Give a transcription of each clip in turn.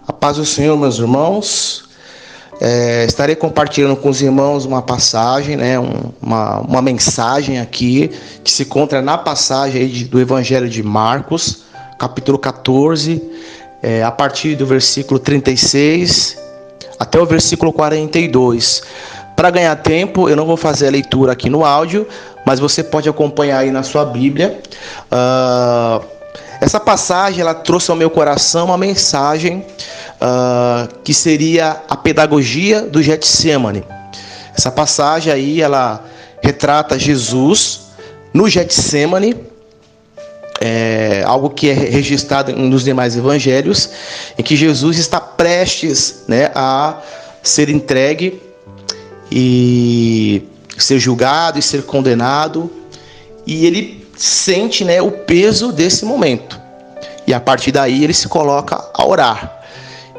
A paz do Senhor, meus irmãos. Estarei compartilhando com os irmãos uma passagem, uma mensagem aqui, que se encontra na passagem aí do Evangelho de Marcos, capítulo 14, a partir do versículo 36 até o versículo 42. Para ganhar tempo, eu não vou fazer a leitura aqui no áudio, mas você pode acompanhar aí na sua Bíblia. Essa passagem, ela trouxe ao meu coração uma mensagem que seria a pedagogia do Getsemane. Essa passagem aí, ela retrata Jesus no Getsemane, algo que é registrado nos demais evangelhos, em que Jesus está prestes, a ser entregue e ser julgado e ser condenado, e ele sente, o peso desse momento, e a partir daí ele se coloca a orar.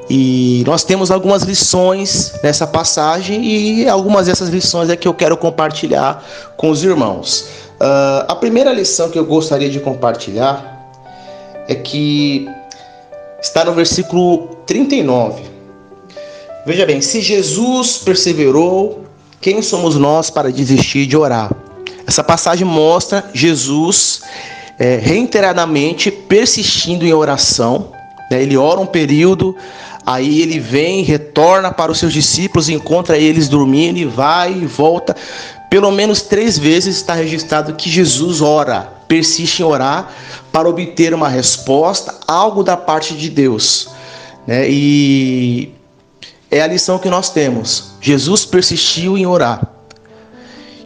E nós temos algumas lições nessa passagem, e algumas dessas lições é que eu quero compartilhar com os irmãos. A primeira lição que eu gostaria de compartilhar é que está no versículo 39. Veja bem, se Jesus perseverou, quem somos nós para desistir de orar? Essa passagem mostra Jesus reiteradamente persistindo em oração. Ele ora um período, aí ele vem, retorna para os seus discípulos, encontra eles dormindo e vai e volta. Pelo menos 3 vezes está registrado que Jesus ora, persiste em orar para obter uma resposta, algo da parte de Deus. E é a lição que nós temos. Jesus persistiu em orar.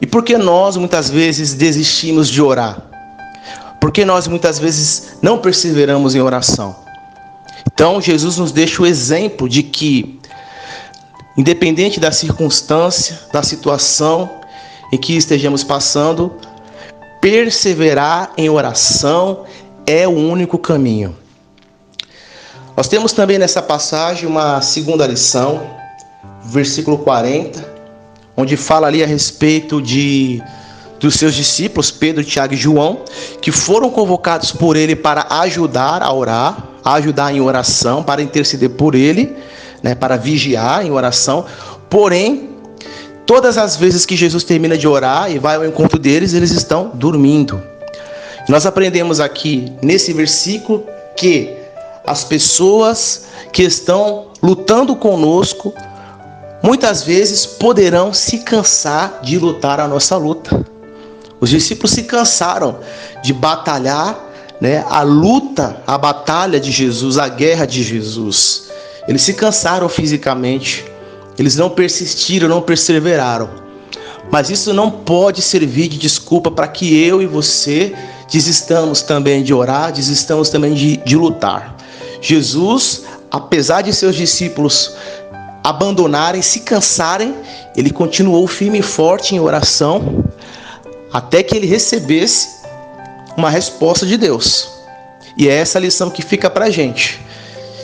E por que nós muitas vezes desistimos de orar? Por que nós muitas vezes não perseveramos em oração? Então Jesus nos deixa o exemplo de que, independente da circunstância, da situação em que estejamos passando, perseverar em oração é o único caminho. Nós temos também nessa passagem uma segunda lição, versículo 40, onde fala ali a respeito dos seus discípulos, Pedro, Tiago e João, que foram convocados por ele para ajudar a orar, ajudar em oração, para interceder por ele, para vigiar em oração. Porém, todas as vezes que Jesus termina de orar e vai ao encontro deles, eles estão dormindo. Nós aprendemos aqui nesse versículo que as pessoas que estão lutando conosco muitas vezes poderão se cansar de lutar a nossa luta. Os discípulos se cansaram de batalhar, a luta, a batalha de Jesus, a guerra de Jesus. Eles se cansaram fisicamente, eles não persistiram, não perseveraram. Mas isso não pode servir de desculpa para que eu e você desistamos também de orar, desistamos também de lutar. Jesus, apesar de seus discípulos abandonarem, se cansarem, ele continuou firme e forte em oração, até que ele recebesse uma resposta de Deus. E é essa lição que fica para a gente.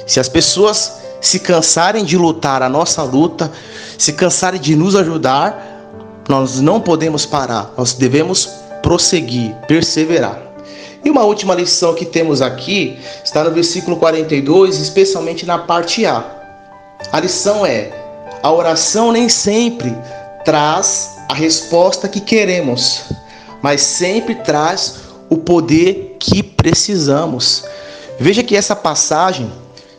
Se as pessoas se cansarem de lutar a nossa luta, se cansarem de nos ajudar, nós não podemos parar, nós devemos prosseguir, perseverar. E uma última lição que temos aqui está no versículo 42, especialmente na parte A. A lição é: a oração nem sempre traz a resposta que queremos, mas sempre traz o poder que precisamos. Veja que essa passagem,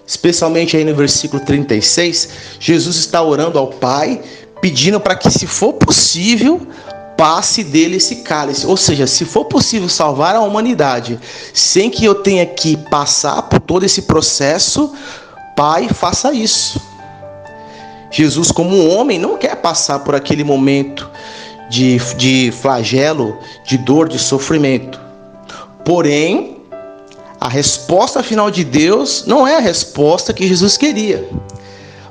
especialmente aí no versículo 36, Jesus está orando ao Pai, pedindo para que, se for possível, passe dele esse cálice. Ou seja, se for possível salvar a humanidade sem que eu tenha que passar por todo esse processo, Pai, faça isso. Jesus, como homem, não quer passar por aquele momento de flagelo, de dor, de sofrimento. Porém, a resposta final de Deus não é a resposta que Jesus queria.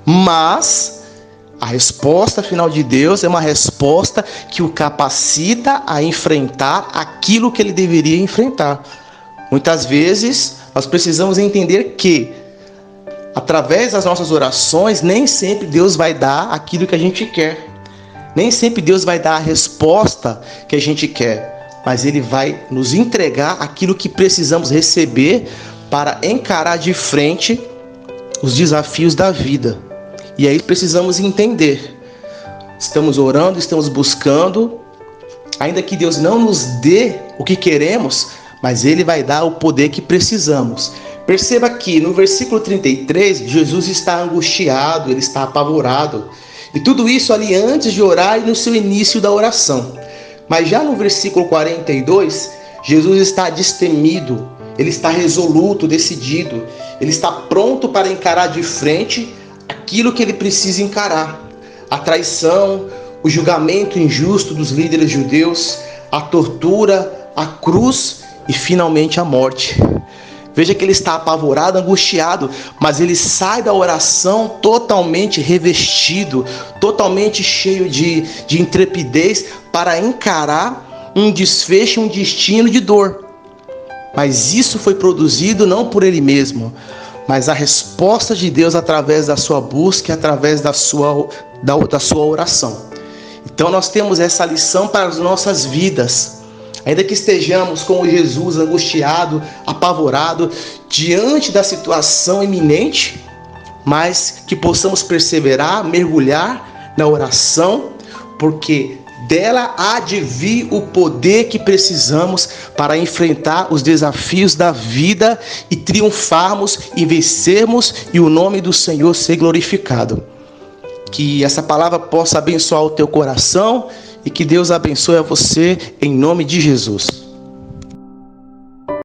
Mas a resposta final de Deus é uma resposta que o capacita a enfrentar aquilo que ele deveria enfrentar. Muitas vezes, nós precisamos entender que, através das nossas orações, nem sempre Deus vai dar aquilo que a gente quer. Nem sempre Deus vai dar a resposta que a gente quer, mas Ele vai nos entregar aquilo que precisamos receber para encarar de frente os desafios da vida. E aí precisamos entender. Estamos orando, estamos buscando, ainda que Deus não nos dê o que queremos, mas Ele vai dar o poder que precisamos. Perceba que no versículo 33, Jesus está angustiado, ele está apavorado. E tudo isso ali antes de orar e no seu início da oração. Mas já no versículo 42, Jesus está destemido, ele está resoluto, decidido. Ele está pronto para encarar de frente aquilo que ele precisa encarar. A traição, o julgamento injusto dos líderes judeus, a tortura, a cruz e finalmente a morte. Veja que ele está apavorado, angustiado, mas ele sai da oração totalmente revestido, totalmente cheio de intrepidez para encarar um desfecho, um destino de dor. Mas isso foi produzido não por ele mesmo, mas a resposta de Deus através da sua busca, através da sua oração. Então nós temos essa lição para as nossas vidas. Ainda que estejamos como Jesus, angustiado, apavorado, diante da situação iminente, mas que possamos perseverar, mergulhar na oração, porque dela há de vir o poder que precisamos para enfrentar os desafios da vida e triunfarmos e vencermos e o nome do Senhor ser glorificado. Que essa palavra possa abençoar o teu coração e que Deus abençoe a você em nome de Jesus.